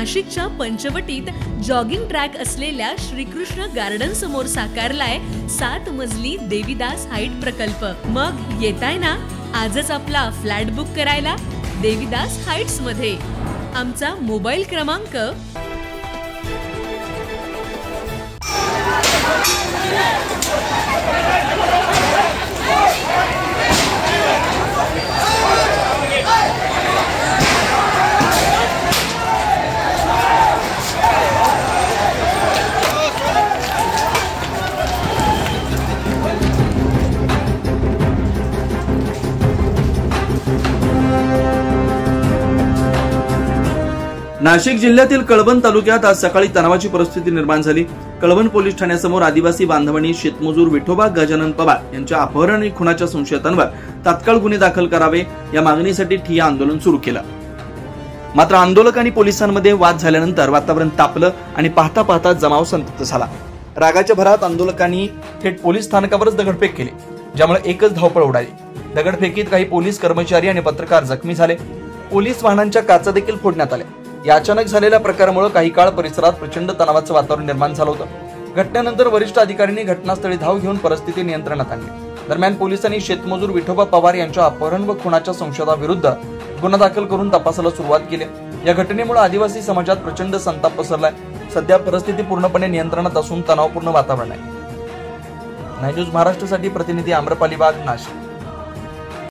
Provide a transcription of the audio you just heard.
नाशिकच्या पंचवटीत jogging track असलेल्या Shrikrishna garden समोर साकारलाय 7 मजली देवीदास हाईट प्रकल्प। मग येताय ना आजच आपला फ्लॅट बुक करायला देवीदास हाईट्स मध्ये। आमचा मोबाईल क्रमांक नाशिक जिल्ह्यातील कळवण तालुक्यात आज सकाळी तणावाची परिस्थिती निर्माण झाली। कळवण पोलीस ठाण्यासमोर आदिवासी बांधवांनी शेतमजूर विठोबा गजानन पवार यांच्या अपहरण आणि खुनाच्या संशयितांवर तात्काळ गुन्हे दाखल करावे या मागणीसाठी ठिय्या आंदोलन सुरू केलं। मात्र आंदोलक आणि पोलिसांमध्ये वाद झाल्यानंतर वातावरण तापलं आणि पाहता पाहता जमाव संतप्त झाला। रागाच्या भरात आंदोलकांनी थेट पोलीस स्थानकावरच दगडफेक केली, ज्यामुळे एकच धावपळ उडाली। दगडफेकीत काही पोलीस कर्मचारी आणि पत्रकार जखमी झाले। पोलीस वाहनांच्या काचा देखील फोडण्यात आल्या। या अचानक झालेल्या प्रकारामुळे काही काळ परिसरात प्रचंड तणावाचं वातावरण निर्माण झालं होतं। घटनेनंतर वरिष्ठ अधिकाऱ्यांनी घटनास्थळी धाव घेऊन परिस्थिती नियंत्रणात आणली। दरम्यान पोलिसांनी शेतमजूर विठोबा पवार यांच्या अपहरण व खुनाच्या संशयाविरुद्ध गुन्हा दाखल करून तपासाला सुरुवात केली। या घटनेमुळे आदिवासी समाजात प्रचंड संताप पसरलाय। सध्या परिस्थिती पूर्णपणे नियंत्रणात असून तणावपूर्ण वातावरण आहे। नाय न्यूज महाराष्ट्रासाठी प्रतिनिधी आम्रपाली वाघ, नाशिक।